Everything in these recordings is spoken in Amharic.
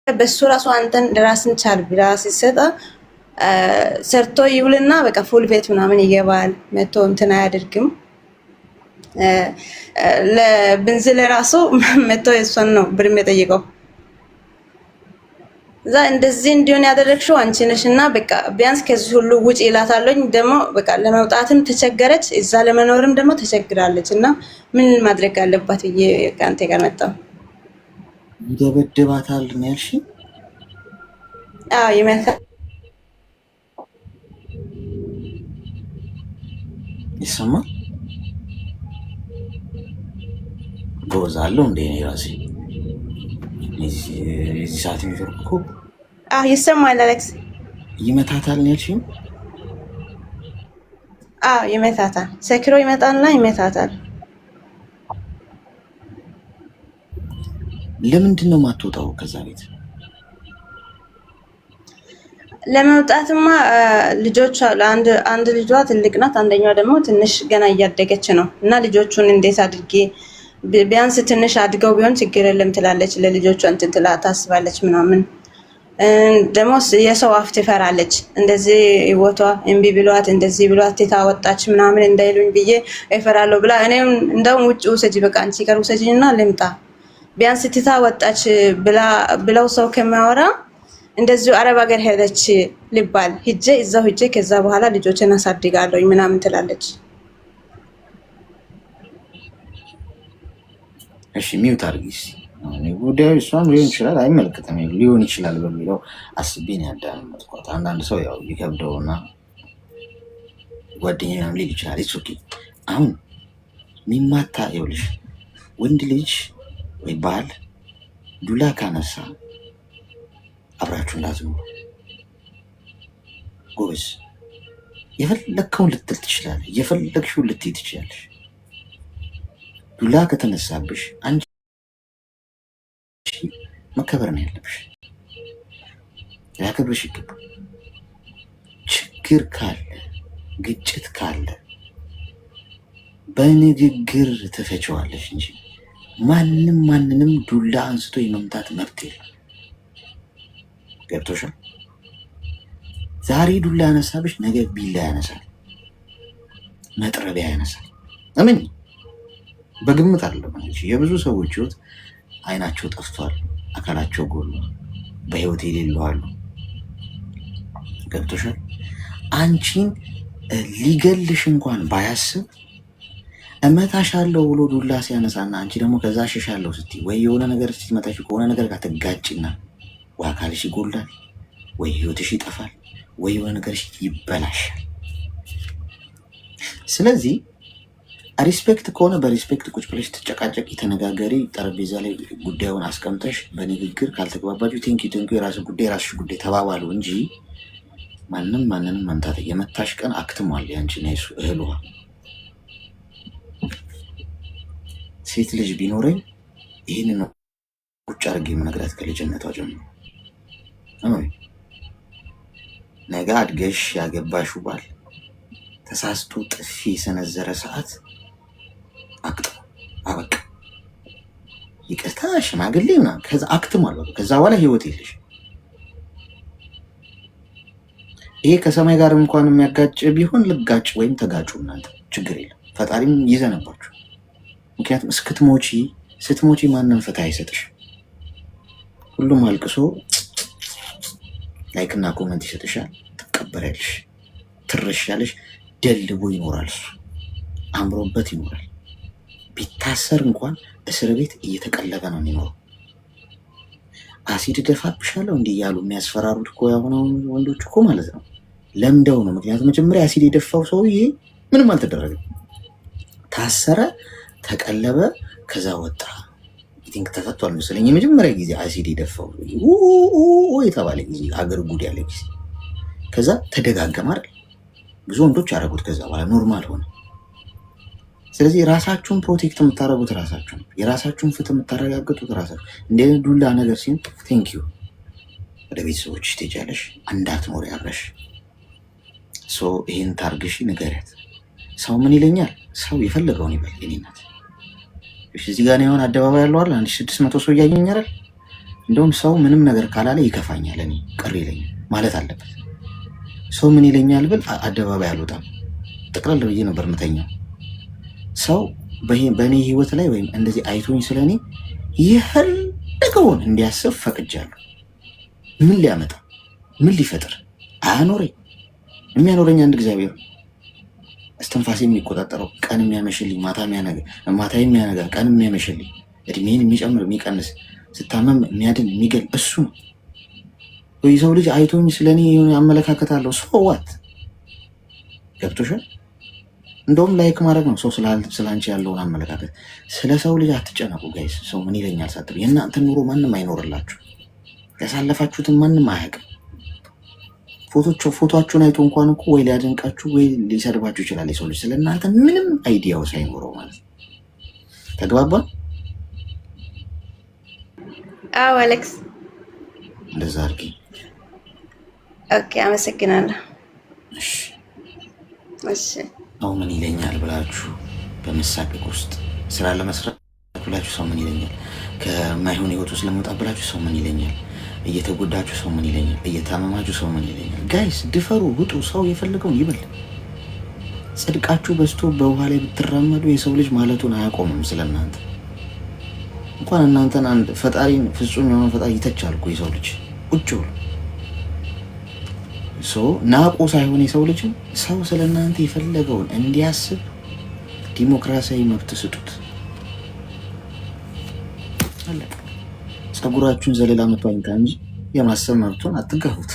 በሱ ራሱ አንተን ራስን ቻል ብላ ሲሰጣ ሰርቶ ይውልና በቃ ፉል ቤት ምናምን ይገባል። መቶ እንትን አያደርግም። ለብንዝል ራሱ መቶ እሷን ነው ብር የሚጠይቀው። እዛ እንደዚህ እንዲሆን ያደረግሽው አንቺ ነሽና በቃ ቢያንስ ከዚህ ሁሉ ውጪ ይላታለኝ። ደግሞ በቃ ለመውጣትም ተቸገረች፣ እዛ ለመኖርም ደግሞ ተቸግራለች። እና ምን ማድረግ አለባት ብዬ ከአንተ ጋር መጣሁ። ይደበድባታል ነው ያልሽኝ? አዎ ይመታል። ይሰማል? ጎዛለሁ እንዴ እኔ ራሴ እዚህ ሰዓት የሚፈርቅ እኮ። አዎ ይሰማል። አሌክስ ይመታታል ነው ያልሽኝ? አዎ ይመታታል። ሰክሮ ይመጣልና ይመታታል። ለምንድን ነው የማትወጣው ከዛ ቤት? ለመውጣትማ ልጆች አሉ። አንድ ልጇ ትልቅ ናት፣ አንደኛዋ ደግሞ ትንሽ ገና እያደገች ነው። እና ልጆቹን እንዴት አድርጌ ቢያንስ ትንሽ አድገው ቢሆን ችግር የለም ትላለች። ለልጆቿ እንትን ታስባለች ምናምን። ደግሞ የሰው አፍ ትፈራለች። እንደዚህ ህይወቷ እምቢ ብሏት እንደዚህ ብሏት ታወጣች ምናምን እንዳይሉኝ ብዬ እፈራለሁ ብላ እኔም እንደውም ውጭ ውሰጂ በቃ አንቺ ጋር ውሰጂና ልምጣ ቢያንስ ትታ ወጣች ብለው ሰው ከሚያወራ እንደዚሁ አረብ ሀገር ሄደች ልባል ሂጄ እዛው ሂጄ ከዛ በኋላ ልጆችን አሳድጋለሁ ምናምን ትላለች። እሺ ሚውት አድርጊስ። ጉዳዩ እሷም ሊሆን ይችላል አይመለከተም ሊሆን ይችላል በሚለው አስቤ ነው ያዳመጥኳት። አንዳንድ ሰው ያው ይከብደውና ጓደኛዬም ሊል ይችላል። ኢትስ ኦኬ። አሁን ሚማታ ይኸውልሽ ወንድ ልጅ ወይ ባል ዱላ ካነሳ አብራችሁ እንዳትኖሩ ጎበዝ። የፈለግከውን ልትል ትችላለህ፣ የፈለግሽውን ልትይ ትችላለሽ። ዱላ ከተነሳብሽ አንቺ መከበር ነው ያለብሽ፣ ሊያከብርሽ ይገባል። ችግር ካለ ግጭት ካለ በንግግር ትፈቸዋለሽ እንጂ ማንንም ዱላ አንስቶ የመምታት መብት የለም። ገብቶሻል? ዛሬ ዱላ ያነሳብሽ ነገ ቢላ ያነሳል፣ መጥረቢያ ያነሳል። እምን በግምት አይደለም እንጂ የብዙ ሰዎች ህይወት አይናቸው ጠፍቷል፣ አካላቸው ጎሏል፣ በህይወት የሌሉ አሉ። ገብቶሻል? አንቺን ሊገልሽ እንኳን ባያስብ እመታሻለሁ ብሎ ዱላ ሲያነሳና አንቺ ደግሞ ከዛ ሸሻለሁ ስትይ ወይ የሆነ ነገር ስትመታሽ ከሆነ ነገር ጋር ትጋጭና ወይ አካልሽ ይጎላል፣ ወይ ህይወትሽ ይጠፋል፣ ወይ የሆነ ነገርሽ ይበላሻል። ስለዚህ ሪስፔክት ከሆነ በሪስፔክት ቁጭ ብለሽ ትጨቃጨቂ፣ ተነጋገሪ። ጠረጴዛ ላይ ጉዳዩን አስቀምጠሽ በንግግር ካልተግባባችሁ ቴንኪ የራስሽ ጉዳይ የራስሽ ጉዳይ ተባባሉ እንጂ ማንንም መምታት የመታሽ ቀን አክትሟል። ያንቺና የሱ እህል ውሃ። ሴት ልጅ ቢኖረኝ ይህንን ቁጭ አድርጌ የምነግራት ከልጅነቷ ጀምሮ ነገ አድገሽ ያገባሽው ባል ተሳስቶ ጥፊ የሰነዘረ ሰዓት አበቃ፣ ይቅርታ ሽማግሌ ምናምን ከዛ አክትሟል። ከዛ በኋላ ህይወት የለሽ። ይሄ ከሰማይ ጋር እንኳን የሚያጋጭ ቢሆን ልጋጭ ወይም ተጋጩ እናንተ፣ ችግር የለም። ፈጣሪም ይዘነባችሁ። ምክንያቱም ስትሞቺ ማንም ፍትህ አይሰጥሽ። ሁሉም አልቅሶ ላይክና ኮመንት ይሰጥሻል፣ ትቀበሪያለሽ፣ ትረሻለሽ። ደልቦ ይኖራል፣ እሱ አምሮበት ይኖራል። ቢታሰር እንኳን እስር ቤት እየተቀለበ ነው የሚኖረው። አሲድ ደፋብሻለሁ እንዲህ እያሉ የሚያስፈራሩት እኮ ያሁኑ ወንዶች እኮ ማለት ነው ለምደው ነው። ምክንያቱም መጀመሪያ አሲድ የደፋው ሰውዬ ምንም አልተደረገም፣ ታሰረ፣ ተቀለበ፣ ከዛ ወጣ። ቲንክ ተፈቷል መሰለኝ የመጀመሪያ ጊዜ አሲድ የደፋው የተባለ ጊዜ ሀገር ጉድ ያለ ጊዜ። ከዛ ተደጋገመ አይደል? ብዙ ወንዶች ያደረጉት፣ ከዛ በኋላ ኖርማል ሆነ። ስለዚህ ራሳችሁን ፕሮቴክት የምታደርጉት ራሳችሁን፣ የራሳችሁን ፍትህ የምታረጋግጡት ራሳችሁ። እንደ ዱላ ነገር ሲሆን ቴንክ ዩ ወደ ቤተሰቦች ትሄጃለሽ፣ እንዳትኖር ያለሽ ይህን ታርግሽ ንገሪያት። ሰው ምን ይለኛል? ሰው የፈለገውን ይበል። የኔ ናት። እዚህ ጋር የሆነ አደባባይ ያለዋል 1600 ሰው እያየኝ አይደል? እንደውም ሰው ምንም ነገር ካላለ ይከፋኛል፣ እኔ ቅር ይለኛል ማለት አለበት። ሰው ምን ይለኛል ብል አደባባይ አልወጣም፣ ጠቅላላ ብዬ ነበር ምተኛው። ሰው በእኔ ህይወት ላይ ወይም እንደዚህ አይቶኝ ስለኔ የፈለገውን እንዲያስብ ፈቅጃለሁ። ምን ሊያመጣ ምን ሊፈጥር አያኖረኝ። የሚያኖረኝ አንድ እግዚአብሔር፣ እስትንፋሴ የሚቆጣጠረው፣ ቀን የሚያመሽልኝ፣ ማታ የሚያነጋ፣ ቀን የሚያመሽልኝ፣ እድሜን የሚጨምር የሚቀንስ፣ ስታመም የሚያድን የሚገል እሱ ነው። የሰው ልጅ አይቶኝ ስለኔ የሆነ አመለካከት አለው። ሰዋት ገብቶሻል? እንደውም ላይክ ማድረግ ነው ሰው ስላንቺ ያለውን አመለካከት። ስለ ሰው ልጅ አትጨነቁ ጋይስ። ሰው ምን ይለኛል ሳትሉ የእናንተን ኑሮ ማንም አይኖርላችሁ። ያሳለፋችሁትን ማንም አያውቅም። ፎቶችሁን አይቶ እንኳን እኮ ወይ ሊያደንቃችሁ ወይ ሊሰድባችሁ ይችላል የሰው ልጅ ስለእናንተ ምንም አይዲያው ሳይኖረው ማለት ነው። ተግባባን? አዎ አሌክስ፣ እንደዛ አድርጊ። ኦኬ፣ አመሰግናለሁ። እሺ እሺ። ሰው ምን ይለኛል ብላችሁ በመሳቀቅ ውስጥ ስራ ለመስራት ብላችሁ ሰው ምን ይለኛል፣ ከማይሆን ህይወት ውስጥ ለመውጣት ብላችሁ ሰው ምን ይለኛል፣ እየተጎዳችሁ ሰው ምን ይለኛል፣ እየታመማችሁ ሰው ምን ይለኛል። ጋይስ ድፈሩ፣ ውጡ። ሰው የፈለገውን ይበል። ጽድቃችሁ በዝቶ በውሃ ላይ ብትራመዱ የሰው ልጅ ማለቱን አያቆምም ስለእናንተ። እንኳን እናንተን አንድ ፈጣሪን ፍጹም የሆነ ፈጣሪ ይተቻል እኮ የሰው ልጅ ቁጭ ብሎ። ናቁ ሳይሆን የሰው ልጅ ሰው ስለእናንተ የፈለገውን እንዲያስብ ዲሞክራሲያዊ መብት ስጡት። አለቀ። ጸጉራችሁን ዘለላ መቷኝታ እንጂ የማሰብ መብቱን አትጋፉት።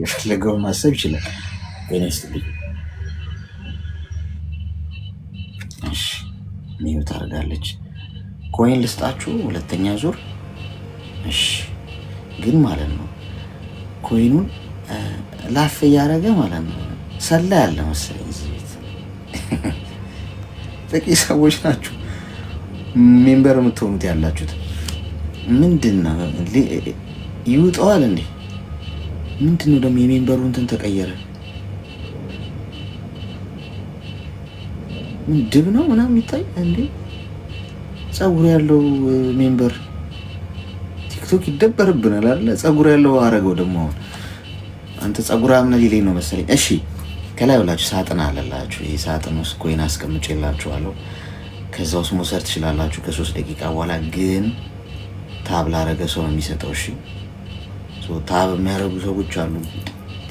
የፈለገውን ማሰብ ይችላል። ኔስትልኝ እሺ፣ ሚዩ ታደርጋለች። ኮይን ልስጣችሁ ሁለተኛ ዙር። እሺ፣ ግን ማለት ነው ኮይኑን ላፍ እያደረገ ማለት ነው። ሰላ ያለ መሰለኝ እዚህ ቤት ጥቂት ሰዎች ናችሁ ሜምበር የምትሆኑት ያላችሁት። ምንድን ነው ይውጠዋል እንዴ? ምንድን ነው ደግሞ የሜምበሩ እንትን ተቀየረ? ድብ ነው ምናምን የሚታይ እንዴ? ጸጉር ያለው ሜምበር ቲክቶክ ይደበርብናል አለ። ጸጉር ያለው አረገው ደግሞ አሁን አንተ ጸጉር አምነ ሊለኝ ነው መሰለኝ። እሺ ከላይ ብላችሁ ሳጥን አለላችሁ። ይሄ ሳጥን ውስጥ ኮይን አስቀምጬላችኋለሁ። ከዛ ውስጥ መውሰድ ትችላላችሁ ከ3 ደቂቃ በኋላ። ግን ታብ ላረገ ሰው ነው የሚሰጠው። እሺ ታብ የሚያደርጉ ሰዎች አሉ።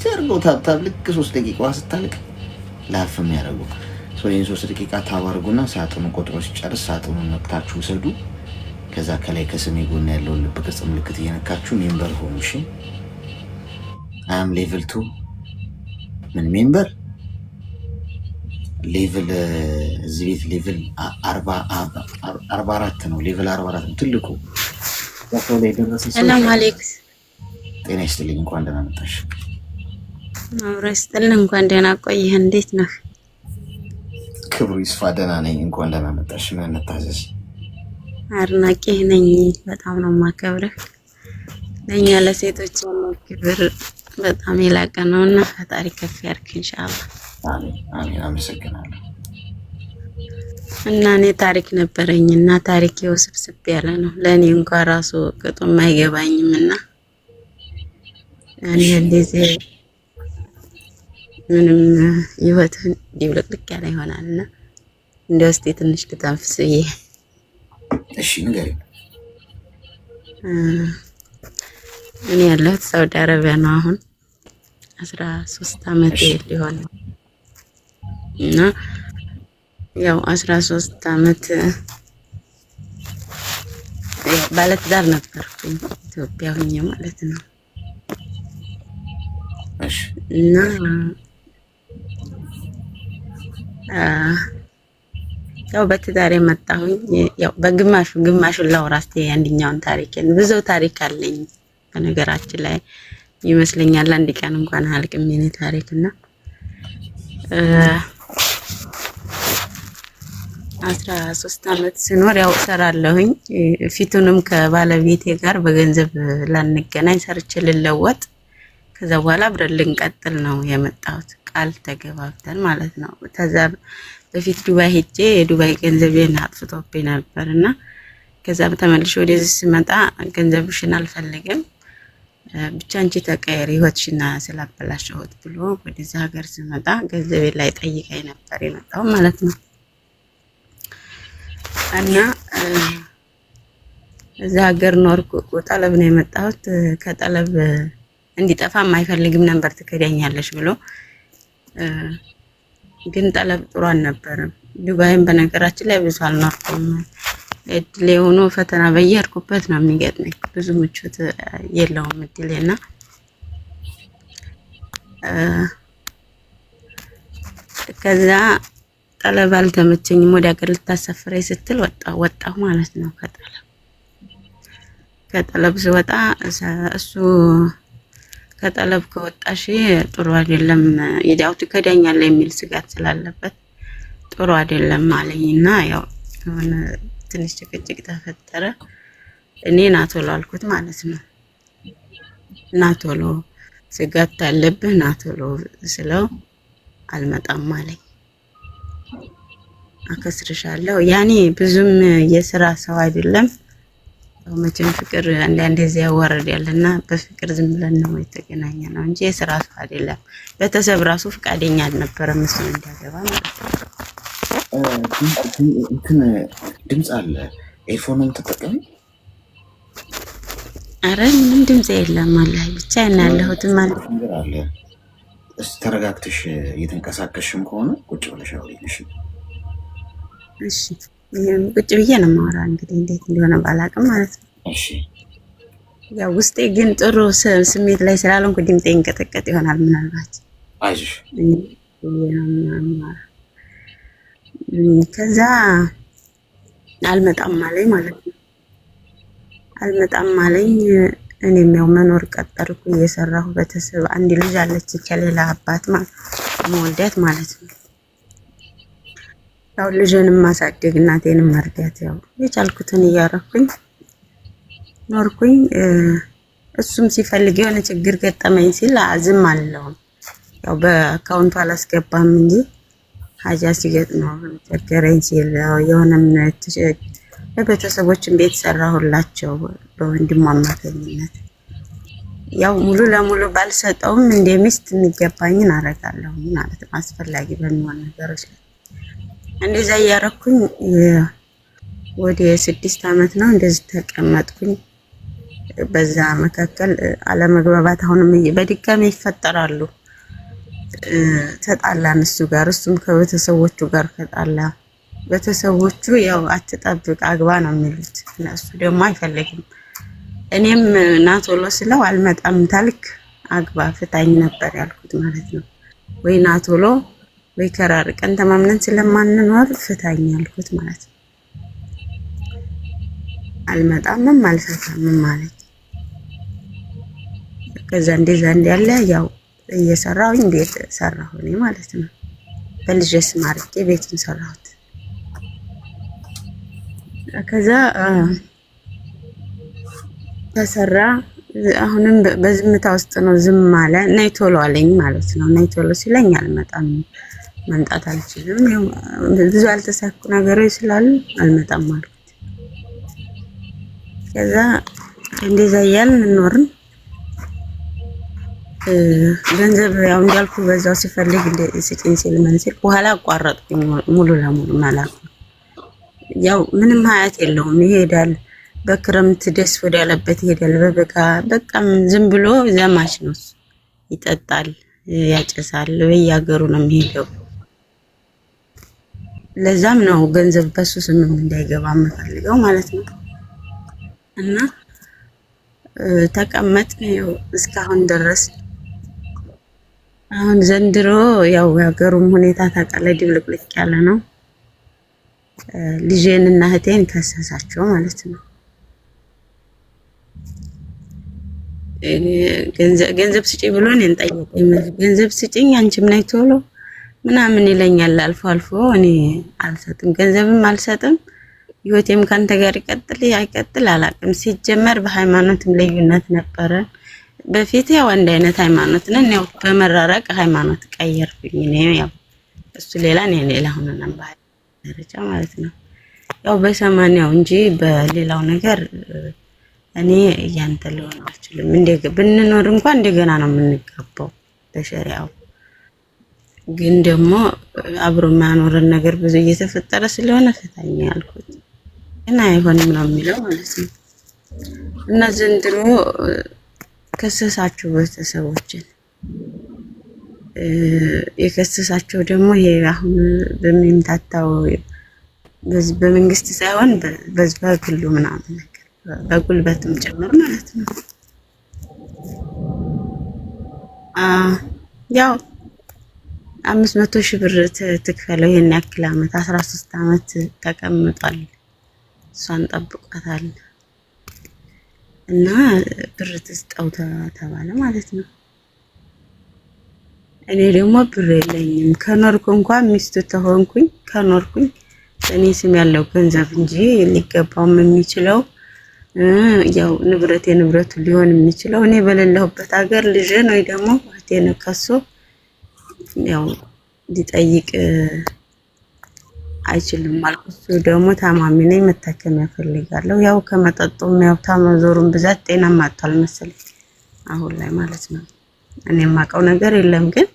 ዘርገው ታብ ልክ 3 ደቂቃ ስታልቅ ላፍ የሚያደርጉ ይህን 3 ደቂቃ ታብ አድርጉና ሳጥኑ ቆጥሮ ሲጨርስ ሳጥኑን ነክታችሁ ውሰዱ። ከዛ ከላይ ከስሜ ጎን ያለውን ልብ ቅርጽ ምልክት እየነካችሁ ሜምበር ሆኑ። እሺ አም ሌቭል 2 ምን ሜምበር ሌቭል እዚህ ቤት ሌቭል 44 ነው። ሌቭል 44 ነው ትልቁ። ያው ላይ ደረሰ። ሰላም አሌክስ፣ ጤና ይስጥልኝ። እንኳን ደህና መጣሽ። አብረስጥልን። እንኳን ደህና ቆየህ። እንዴት ነህ? ክብሩ ይስፋ። ደህና ነኝ። እንኳን ደህና መጣሽ። ምን እንታዘዝ? አድናቂህ ነኝ። በጣም ነው የማከብርህ። ለእኛ ለሴቶች ያለው ክብር በጣም የላቀ ነውና ፈጣሪ ከፍ ያድርግ ኢንሻአላህ። አሜን አሜን። አመሰግናለሁ። እና እኔ ታሪክ ነበረኝና ታሪኬ ውስብስብ ያለ ነው። ለእኔ እንኳን ራሱ ቅጡም አይገባኝምና እኔ እንደዚህ ምንም ህይወትን ዲብልቅልቅ ያለ ይሆናልና እንደው እስቲ ትንሽ ልተንፍስ ብዬ። እሺ ንገሪኝ። እኔ ያለሁት ሳውዲ አረቢያ ነው። አሁን 13 ዓመት ሊሆን ነው እና ያው 13 ዓመት ባለትዳር ነበርኩኝ ኢትዮጵያ ሆኜ ማለት ነው። እሺ እና ያው በትዳር የመጣሁኝ ያው ግማሹን ላውራ እስቲ አንደኛውን ታሪኬን። ብዙ ታሪክ አለኝ በነገራችን ላይ ይመስለኛል አንድ ቀን እንኳን አልቅም የኔ ታሪክና 13 ዓመት ስኖር ያው ሰራለሁኝ። ፊቱንም ከባለቤቴ ጋር በገንዘብ ላንገናኝ ሰርቼ ልለወጥ ከዛ በኋላ አብረን ልንቀጥል ነው የመጣሁት። ቃል ተገባብተን ማለት ነው። ከዛ በፊት ዱባይ ሄጄ የዱባይ ገንዘቤን አጥፍቶብኝ ነበርና ከዛ ተመልሼ ወደዚህ ስመጣ ገንዘብሽን አልፈልግም ብቻ አንቺ ተቀየሪ ህይወትሽና ስላበላሽሁት ብሎ ወደዚህ ሀገር ስመጣ ገንዘቤ ላይ ጠይቀኝ ነበር የመጣው ማለት ነው። እና እዛ ሀገር ኖርኩ። ጠለብ ነው የመጣሁት። ከጠለብ እንዲጠፋ የማይፈልግም ነበር ትከዳኛለሽ ብሎ ግን ጠለብ ጥሩ አልነበረም። ዱባይም በነገራችን ላይ ብዙ አልኖርኩም። እድሌ ሆኖ ፈተና በየሄድኩበት ነው የሚገጥመኝ። ብዙ ምቾት የለውም እድሌና ከዛ ጠለብ አልተመቸኝም። ወደ ሀገር ልታሰፍረኝ ስትል ወጣሁ ማለት ነው። ከጠለብ ስወጣ እሱ ከጠለብ ከወጣሽ ጥሩ አይደለም ያው ትከዳኛለህ የሚል ስጋት ስላለበት ጥሩ አይደለም አለኝና ያው የሆነ ትንሽ ጭቅጭቅ ተፈጠረ። እኔ ናቶሎ አልኩት ማለት ነው። ናቶሎ ስጋት አለብህ ናቶሎ ስለው አልመጣም አለኝ። አከስርሻለሁ ያኔ ብዙም የሥራ ሰው አይደለም። መቼም ፍቅር አንዳንዴ እዚያ ያወርዳልና በፍቅር ዝም ብለን ነው የተገናኘ ነው እንጂ የሥራ ሰው አይደለም። ቤተሰብ ራሱ ፍቃደኛ አልነበረም እሱ እንዲያገባ ማለት ነው። እንትን ድምጽ አለ። ኤርፎንም ተጠቀሚ። አረ ምንም ድምጽ የለም አላህ ብቻ እናለሁት ማለት ነገር አለ። እስቲ ተረጋግተሽ እየተንቀሳቀስሽም ከሆነ ቁጭ ብለሽ አውሪልሽ። እሺ ቁጭ ብዬ ነው የማወራው። እንግዲህ እንዴት እንደሆነ ባላቅም ማለት ነው። እሺ ያው ውስጤ ግን ጥሩ ስሜት ላይ ስላልሆንኩ ድምጤ እንቀጠቀጥ ይሆናል ምናልባት። አይዞሽ። ከዛ አልመጣም አለኝ ማለት ነው። አልመጣም አለኝ። እኔም ያው መኖር ቀጠልኩ እየሰራሁ ቤተሰብ አንድ ልጅ አለች ከሌላ አባት መወልዳት ማለት ነው። ያው ልጅንም ማሳደግ እናቴንም መርዳት ያው የቻልኩትን እያረኩኝ ኖርኩኝ። እሱም ሲፈልግ የሆነ ችግር ገጠመኝ ሲል አዝም አለውም ያው በአካውንቱ አላስገባም እንጂ ሀጃ ሲገጥመው ቸገረኝ ሲል የሆነ ምንት ለቤተሰቦችን ቤት ሰራሁላቸው በወንድሙ አማካኝነት። ያው ሙሉ ለሙሉ ባልሰጠውም እንደ ሚስት የሚገባኝን አረጋለሁ ማለት ነው። አስፈላጊ በሚሆን ነገሮች ላይ እንደዛ እያረኩኝ ወደ 6 አመት ነው እንደዚህ ተቀመጥኩኝ። በዛ መካከል አለመግባባት አሁንም በድጋሚ ይፈጠራሉ። ተጣላን እሱ ጋር እሱም ከቤተሰቦቹ ጋር ተጣላ። ቤተሰቦቹ ያው አትጠብቅ አግባ ነው የሚሉት እነሱ ደግሞ አይፈልግም። እኔም ናቶሎ ስለው አልመጣም ታልክ አግባ ፍታኝ ነበር ያልኩት ማለት ነው። ወይ ናቶሎ ወይ ከራርቀን ተማምነን ስለማንኖር ፍታኝ ያልኩት ማለት ነው። አልመጣምም አልፈታምም ማለት ከዛ እንደዛ ያለ ያው እየሰራሁኝ ቤት ሰራሁ እኔ ማለት ነው። በልጅ ስም አድርጌ ቤቱን ሰራሁት። ከዛ ተሰራ። አሁንም በዝምታ ውስጥ ነው። ዝም አለ። ነይ ቶሎ አለኝ ማለት ነው። ነይ ቶሎ ሲለኝ አልመጣም መምጣት አልችልም። ብዙ ያልተሳኩ ነገሮች ስላሉ አልመጣም አልኩት። ከዛ እንደዛ እያልን እንኖርን። ገንዘብ ያው እንዳልኩ በዛው ሲፈልግ ስጪኝ ሲል ምን ሲል በኋላ አቋረጥኩኝ ሙሉ ለሙሉ ማለት ነው። ያው ምንም ሀያት የለውም። ይሄዳል በክረምት ደስ ወዳለበት ይሄዳል። በበጋ በቃም ዝም ብሎ ዘማች ነው። ይጠጣል፣ ያጨሳል፣ በየሀገሩ ነው የሚሄደው። ለዛም ነው ገንዘብ በሱ ስም እንዳይገባ የምፈልገው ማለት ነው። እና ተቀመጥን ያው እስካሁን ድረስ። አሁን ዘንድሮ ያው የሀገሩም ሁኔታ ታውቃለህ ድብልቅልቅ ያለ ነው። ልጄንና እህቴን ከሰሳቸው ማለት ነው። ገንዘብ ስጪኝ ብሎ እኔን ጠየቀኝ። ገንዘብ ስጪኝ አንቺም ነይ ቶሎ ምናምን ይለኛል አልፎ አልፎ። እኔ አልሰጥም፣ ገንዘብም አልሰጥም። ህይወቴም ካንተ ጋር ይቀጥል አይቀጥል አላውቅም። ሲጀመር በሃይማኖትም ልዩነት ነበረ። በፊት ያው አንድ አይነት ሃይማኖት ነን። ያው በመራራቅ ሃይማኖት ቀየርኩኝ። እኔ ያው እሱ ሌላ እኔ ሌላ ሆነን ደረጃ ማለት ነው። ያው በሰማንያው እንጂ በሌላው ነገር እኔ እያንተ ልሆን አልችልም። ብንኖር እንኳን እንደገና ነው የምንጋባው በሸሪዓው። ግን ደግሞ አብሮ የሚያኖረን ነገር ብዙ እየተፈጠረ ስለሆነ ፈታኝ ያልኩት እና አይሆንም ነው የሚለው ማለት ነው። እና ዘንድሮ ከሰሳችሁ ቤተሰቦችን የከሰሳቸው ደግሞ ይሄ አሁን በሚምታታው በመንግስት ሳይሆን በግሉ ምናምን ነገር በጉልበትም ጭምር ማለት ነው። ያው 500,000 ብር ትክፈለው። ይሄን ያክል አመት 13 አመት ተቀምጧል። እሷን ጠብቋታል እና ብር ትስጠው ተባለ ማለት ነው። እኔ ደግሞ ብር የለኝም። ከኖርኩ እንኳን ሚስቱ ተሆንኩኝ ከኖርኩኝ እኔ ስም ያለው ገንዘብ እንጂ ሊገባውም የሚችለው ያው ንብረቱ ሊሆን የሚችለው እኔ በሌለሁበት ሀገር ልጅን ወይ ደግሞ እህቴን ከሶ ያው ሊጠይቅ አይችልም ማለት እሱ ደግሞ ታማሚ ነኝ መታከሚያ ፈልጋለሁ። ያው ከመጠጡም ያው ታመዞሩን ብዛት ጤናማ አጥቷል መሰለኝ አሁን ላይ ማለት ነው። እኔ የማውቀው ነገር የለም ግን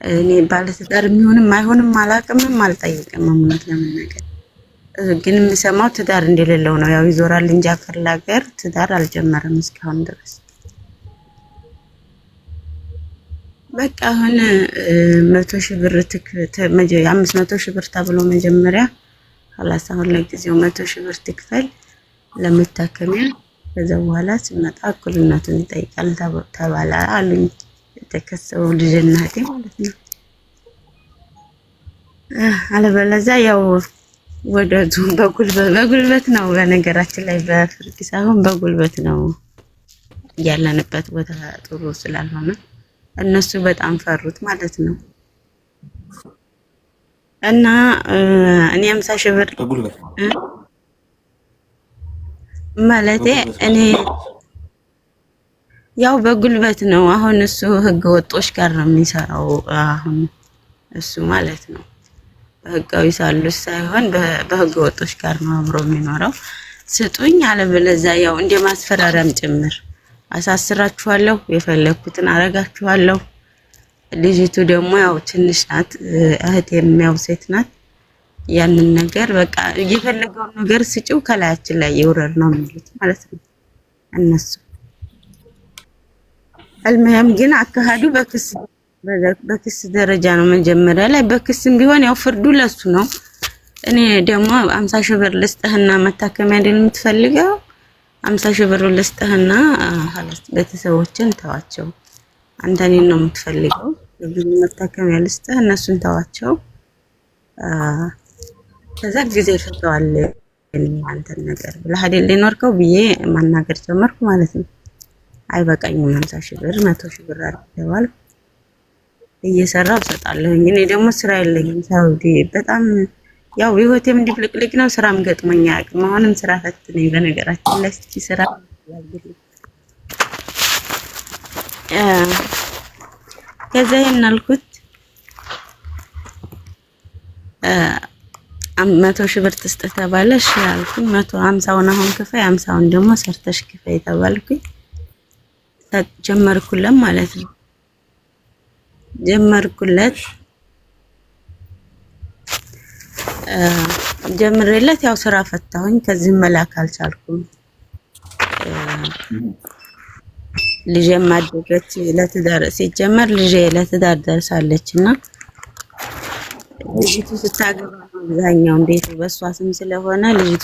እኔ ባለትዳር የሚሆንም አይሆንም አላውቅምም አልጠይቅም። እውነት ለመናገር ግን የምሰማው ትዳር እንደሌለው ነው። ያው ይዞራል እንጂ አፈላገር ትዳር አልጀመረም እስካሁን ድረስ። በቃ አሁን 100,000 ብር 500,000 ብር ተብሎ መጀመሪያ خلاص አሁን ለጊዜው 100,000 ብር ትክፈል ለመታከሚያ ከዛ በኋላ ሲመጣ እኩልነቱን ይጠይቃል ተባለ አሉኝ። የተከሰው ልጅና እህቴ ማለት ነው። አለበለዚያ ያው ወደቱ በጉልበት ነው። በነገራችን ላይ በፍርድ ሳይሆን በጉልበት ነው ያለንበት ቦታ ጥሩ ስላልሆነ እነሱ በጣም ፈሩት ማለት ነው። እና እኔ 50,000 ብር ማለቴ እኔ ያው በጉልበት ነው። አሁን እሱ ህገ ወጦች ጋር ነው የሚሰራው አሁን እሱ ማለት ነው። በህጋዊ ሳሉስ ሳይሆን በህገ ወጦች ጋር ነው አብሮ የሚኖረው። ስጡኝ አለበለዚያ ያው እንደማስፈራራም ጭምር አሳስራችኋለሁ፣ የፈለኩትን አረጋችኋለሁ። ልጅቱ ደግሞ ያው ትንሽ ናት፣ እህቴም ያው ሴት ናት። ያንን ነገር በቃ የፈለገውን ነገር ስጪው ከላያችን ላይ ይውረድ ነው የሚሉት ማለት ነው እነሱ። አልመያም ግን አካሄዱ በክስ ደረጃ ነው። መጀመሪያ ላይ በክስም ቢሆን ያው ፍርዱ ለሱ ነው። እኔ ደግሞ 50,000 ብር ልስጥህና መታከሚያ አይደል የምትፈልገው 50,000 ብር ልስጥህና خلاص ቤተሰቦችን ተዋቸው። አንተ እኔን ነው የምትፈልገው ብዙ መታከሚያ ልስጥህ እነሱን ተዋቸው። ከዛ ጊዜ ፈተዋል አንተን ነገር ብለህ አይደል ሊኖርከው ብዬ ማናገር ጀመርኩ ማለት ነው። አይበቃኝም 50,000 ብር 100,000 ብር አድርገዋል እየሰራው እሰጣለሁ። እኔ ደግሞ ስራ የለኝም ሳውዲ በጣም ያው ህይወቴም እንዲፍልቅልቅ ነው። ስራም ገጥሞኛ አያውቅም። አሁንም ስራ ፈት ነኝ በነገራችን ላይ እስኪ ስራ ያግልኝ ከዛ ይናልኩት 100,000 ብር ትስጥ ተባለሽ ያልኩኝ 150ውን አሁን ክፈይ 50ውን ደግሞ ሰርተሽ ክፈይ ተባልኩኝ። ጀመርኩለት ማለት ነው። ጀምሬለት ያው ስራ ፈታሁኝ። ከዚህ መላክ አልቻልኩም። ልጄ ማደገች ለትዳር ሲጀመር ልጄ ለትዳር ደርሳለችና ልጅቱ ስታገባ አብዛኛውን ቤቱ በሷ ስም ስለሆነ ልጅቱ